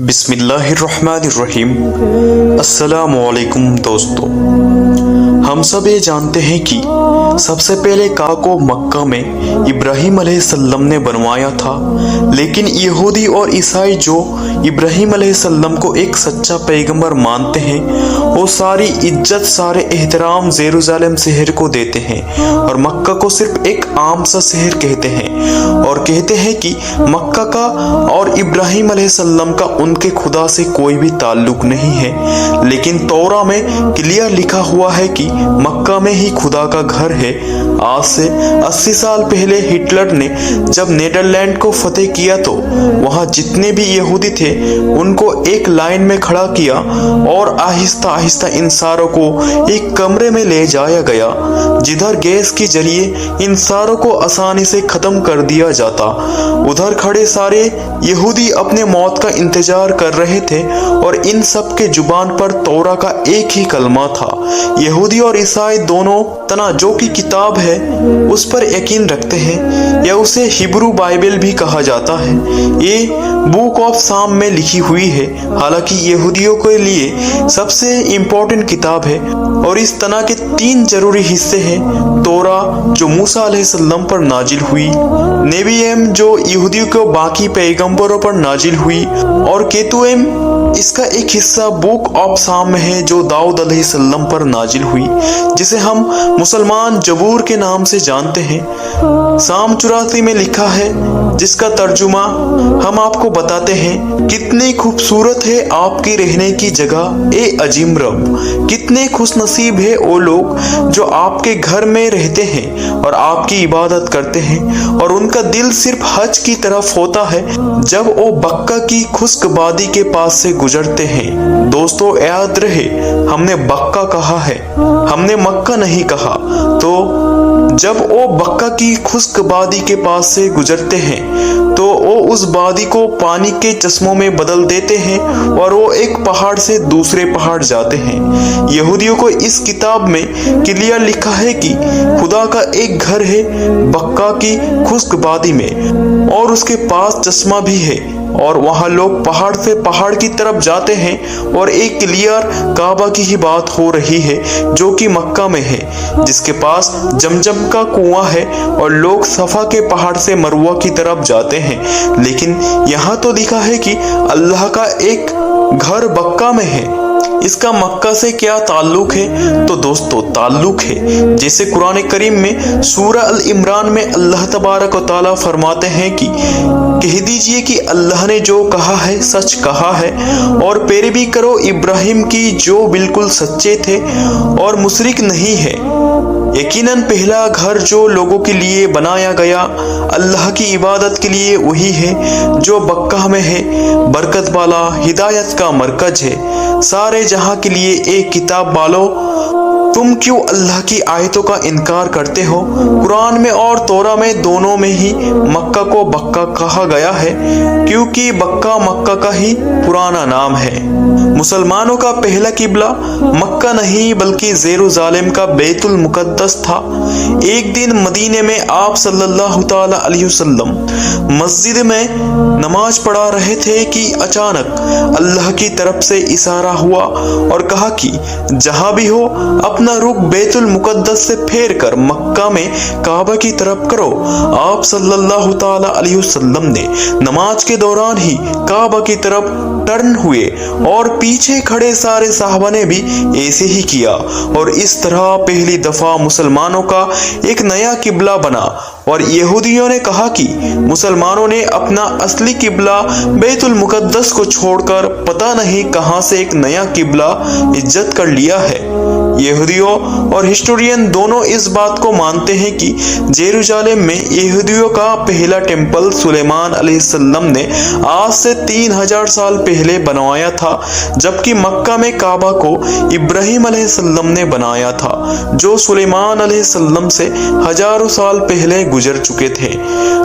बिस्मिल्लाहिर्रहमानिर्रहीम। अस्सलाम वालेकुम दोस्तों, हम सब ये जानते हैं कि सबसे पहले काबा को मक्का में इब्राहिम अलैहिस्सलाम ने बनवाया था, लेकिन यहूदी और ईसाई जो इब्राहिम अलैहिस्सलाम को एक सच्चा पैगंबर मानते हैं, वो सारी इज्जत सारे एहतराम जेरूसलम शहर को देते हैं और मक्का को सिर्फ एक आम सा शहर कहते हैं और कहते हैं कि मक्का का और इब्राहिम अलैहिस्सलाम का उनके खुदा से कोई भी ताल्लुक नहीं है। लेकिन तौरा में क्लियर लिखा हुआ है कि मक्का में ही खुदा का घर है। आज से 80 साल पहले हिटलर ने जब नीदरलैंड को फतेह किया तो वहां जितने भी यहूदी थे उनको एक लाइन में खड़ा किया और आहिस्ता आहिस्ता इन सारों को एक कमरे में ले जाया गया, जिधर गैस के जरिए इन सारों को आसानी से खत्म कर दिया जाता। उधर खड़े सारे यहूदी अपने मौत का इंतजार कर रहे थे और इन सब के जुबान पर तौरा का एक ही कलमा था। यहूदी और ईसाई दोनों तना जो की किताब है उस पर यकीन रखते हैं, या उसे हिब्रू बाइबल भी कहा जाता है। ये बुक ऑफ साम में लिखी हुई है, हालांकि यहूदियों के लिए सबसे इम्पोर्टेंट किताब है। और इस तना के 3 जरूरी हिस्से हैं। तौरा जो मूसा अलैहिस्सलाम पर नाजिल हुई, नेबीएम जो यहूदियों को बाकी पैगंबरों पर नाजिल हुई, और केतुएम इसका एक हिस्सा बुक ऑफ साम में है जो दाऊद अलैहिस्सलाम पर नाजिल हुई, जिसे हम मुसलमान जबूर के नाम से जानते हैं। साम 84 में लिखा है, जिसका तर्जुमा हम आपको बताते हैं। कितनी खूबसूरत है आपकी रहने की जगह ए अजीम रब, कितने खुश नसीब है वो लोग जो आपके घर में रहते हैं और आपकी इबादत करते हैं और उनका दिल सिर्फ हज की तरफ होता है जब वो बक्का की खुश्क वादी के पास से गुजरते हैं। दोस्तों याद रहे, हमने बक्का कहा है, हमने मक्का नहीं कहा। तो जब वो बक्का की खुश्क वादी के पास से गुजरते हैं तो वो उस वादी को पानी के चश्मों में बदल देते हैं और वो एक पहाड़ से दूसरे पहाड़ जाते हैं। यहूदियों को इस किताब में क्लियर लिखा है कि खुदा का एक घर है बक्का की खुश्क वादी में और उसके पास चश्मा भी है, और वहां लोग पहाड़ से पहाड़ की तरफ जाते हैं और एक क्लियर काबा की ही बात हो रही है जो कि मक्का में है, जिसके पास जमजम का कुआं है और लोग सफा के पहाड़ से मरवा की तरफ जाते हैं। लेकिन यहाँ तो लिखा है कि अल्लाह का एक घर बक्का में है। इसका मक्का से क्या ताल्लुक है? तो दोस्तों ताल्लुक है, जैसे कुरान करीम में सूरह अल इमरान में अल्लाह तबारक व तआला फरमाते हैं कि कह दीजिए कि अल्लाह ने जो कहा है सच कहा है और पैरवी करो इब्राहिम की जो बिल्कुल सच्चे थे और मुशरिक नहीं है। यकीनन पहला घर जो लोगों के लिए बनाया गया अल्लाह की इबादत के लिए वही है जो बक्का में है, बरकत वाला हिदायत का मरकज है। सारे जहां के लिए एक किताब वालों, तुम क्यों अल्लाह की आयतों का इनकार करते हो? कुरान में और तौरा में दोनों में ही मक्का को बक्का कहा गया है, क्योंकि बक्का मक्का का ही पुराना नाम है। मुसलमानों का पहला किबला मक्का नहीं बल्कि जेरूसलम का बैतुल मुकद्दस था। एक दिन मदीने में आप सल्लल्लाहु तआला अलैहि वसल्लम मस्जिद में नमाज पढ़ा रहे थे कि अचानक अल्लाह की तरफ से इशारा हुआ और कहा कि जहां भी हो अपना रुख बैतुल मुकद्दस से फेर कर मक्का में काबा की तरफ करो। आप सल्लल्लाहु तआला अलैहि वसल्लम ने नमाज के दौरान ही काबा की तरफ टर्न हुए और पीछे खड़े सारे साहबा ने भी ऐसे ही किया, और इस तरह पहली दफा मुसलमानों का एक नया किबला बना। और यहूदियों ने कहा कि मुसलमानों ने अपना असली किबला बैतुल मुकद्दस को छोड़कर पता नहीं कहां से एक नया किबला इज्जत कर लिया है। यहूदियों और हिस्टोरियन दोनों इस बात को मानते हैं कि जेरूसलम में यहूदियों का पहला टेम्पल सुलेमान अलैहिस्सलाम ने आज से 3000 साल पहले बनवाया था, जबकि मक्का में काबा को इब्राहिम अलैहिस्सलाम ने बनाया था, जो सुलेमान अलैहिस्सलाम से हजारों साल पहले गुजर चुके थे।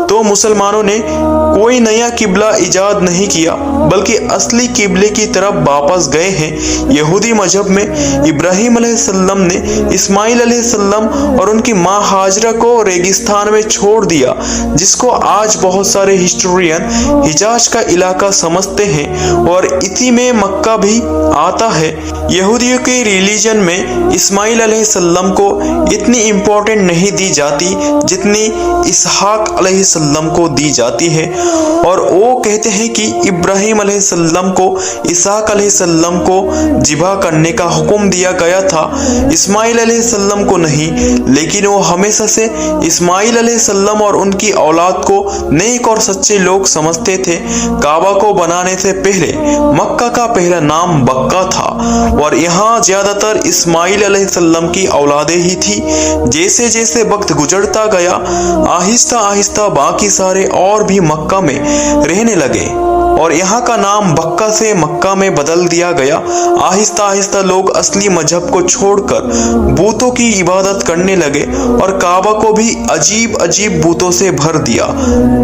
तो मुसलमानों ने कोई नया किबला इजाद नहीं किया, बल्कि असली किबले की तरफ वापस गए हैं। यहूदी मजहब में इब्राहिम अलैहिस्सलाम ने इस्माइल अलैहिस्सलाम और उनकी माँ हाजरा को रेगिस्तान में छोड़ दिया, जिसको आज बहुत सारे हिस्टोरियन हिजाज का इलाका समझते हैं, और इसी में मक्का भी आता है। यहूदियों के रिलीजन में इस्माइल अलैहिस्सलाम को इतनी इम्पोर्टेंट नहीं दी जाती जितनी इसहाक अलैहिस्सलाम को दी जाती है, और वो कहते हैं कि इब्राहिम अलैहिस्सलाम को इसहाक अलैहिस्सलाम को ज़िबा करने का हुक्म दिया गया था, इस्माइल अलैहिस्सलाम को नहीं। लेकिन वो हमेशा से इस्माइल अलैहिस्सलाम और उनकी औलाद को नेक और सच्चे लोग समझते थे। काबा को बनाने से पहले मक्का का पहला नाम बक्का था, और यहाँ ज्यादातर इस्माइल अलैहिस्सलाम की औलादें ही थी। जैसे जैसे वक्त गुजरता गया, आहिस्ता आहिस्ता बाकी सारे और भी मक्का में रहने लगे, और यहाँ का नाम बक्का से मक्का में बदल दिया गया। आहिस्ता आहिस्ता लोग असली मजहब को छोड़कर बूतों की इबादत करने लगे, और काबा को भी अजीब अजीब बूतों से भर दिया।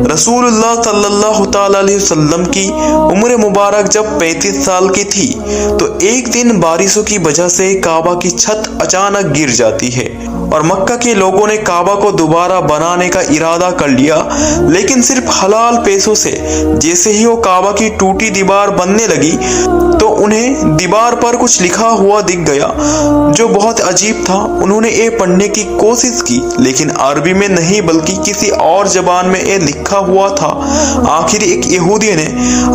रसूलुल्लाह सल्लल्लाहु तआला अलैहि वसल्लम की उम्र मुबारक जब 35 साल की थी, तो एक दिन बारिशों की वजह से काबा की छत अचानक गिर जाती है, और मक्का के लोगों ने काबा को दोबारा बनाने का इरादा कर लिया, लेकिन सिर्फ हलाल पैसों से। जैसे ही वो काबा की टूटी दीवार बनने लगी, तो उन्हें दीवार पर कुछ लिखा हुआ दिख गया जो बहुत अजीब था। उन्होंने ये पढ़ने की कोशिश की, लेकिन अरबी में नहीं बल्कि किसी और जबान में ये लिखा हुआ था। आखिर एक यहूदी ने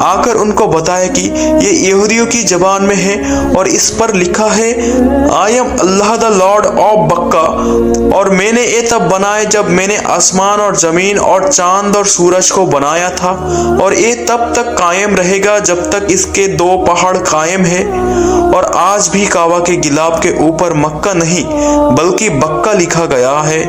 आकर उनको बताया कि ये यहूदियों की जबान में है, और इस पर लिखा है, I am Allah the Lord of बक्का, और मैंने ये तब बनाया जब मैंने आसमान और जमीन और चांद और सूरज को बनाया था, और ये तब तक कायम रहेगा जब तक इसके दो पहाड़ कायम है। और आज भी काबा के गिलाफ के ऊपर मक्का नहीं बल्कि बक्का लिखा गया है।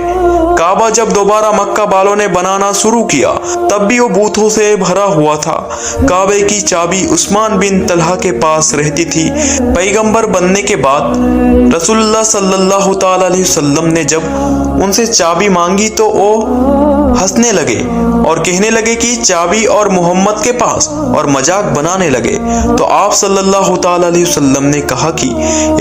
काबा जब दोबारा मक्का वालों ने बनाना शुरू किया, तब भी वो बूथों से भरा हुआ था। काबे की चाबी उस्मान बिन तलहा के पास रहती थी। पैगंबर बनने के बाद रसूलुल्लाह सल्लल्लाहु तआला अलैहि वसल्लम ने जब उनसे चाबी मांगी, तो वो हंसने लगे और कहने लगे कि चाबी और मोहम्मद के पास, और मजाक बनाने लगे। तो आप सल्लल्लाहु तआला अलैहि वसल्लम ने कहा कि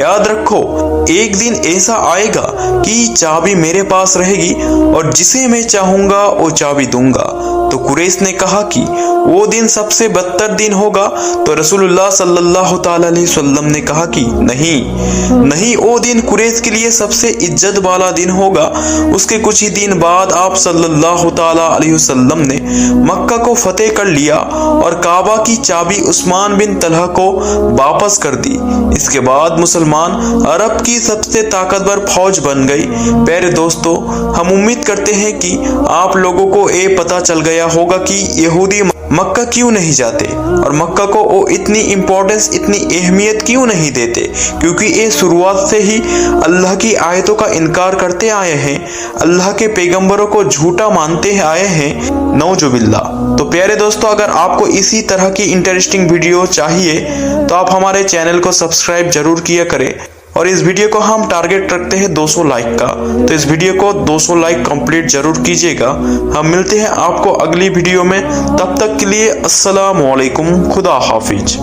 याद रखो, एक दिन ऐसा आएगा कि चाबी मेरे पास रहेगी, और जिसे मैं चाहूंगा वो चाबी दूंगा। तो कुरैश ने कहा कि वो दिन सबसे बदतर दिन होगा। तो रसूलुल्लाह सल्लल्लाहु तआला अलैहि वसल्लम ने कहा कि नहीं, वो दिन कुरैश के लिए सबसे इज्जत वाला दिन होगा। उसके कुछ ही दिन बाद आप सल्लल्लाहु तआला अलैहि वसल्लम ने मक्का को फतेह कर लिया, और काबा की चाबी उस्मान बिन तलहा को वापस कर दी। इसके बाद मुसलमान अरब की सबसे ताकतवर फौज बन गई। प्यारे दोस्तों, हम उम्मीद करते हैं कि आप लोगों को ये पता चल गया होगा कि यहूदी मक्का क्यों नहीं जाते, और मक्का को वो इतनी इम्पोर्टेंस, इतनी अहमियत क्यों नहीं देते, क्योंकि ये शुरुआत से ही अल्लाह की आयतों का इनकार करते आए हैं, अल्लाह के पैगंबरों को झूठा मानते आए हैं, नौजुबिल्लाह। तो प्यारे दोस्तों, अगर आपको इसी तरह की इंटरेस्टिंग वीडियो चाहिए तो आप हमारे चैनल को सब्सक्राइब जरूर किया करें, और इस वीडियो को हम टारगेट रखते हैं 200 लाइक का, तो इस वीडियो को 200 लाइक कंप्लीट जरूर कीजिएगा। हम मिलते हैं आपको अगली वीडियो में, तब तक के लिए अस्सलाम वालेकुम, खुदा हाफिज।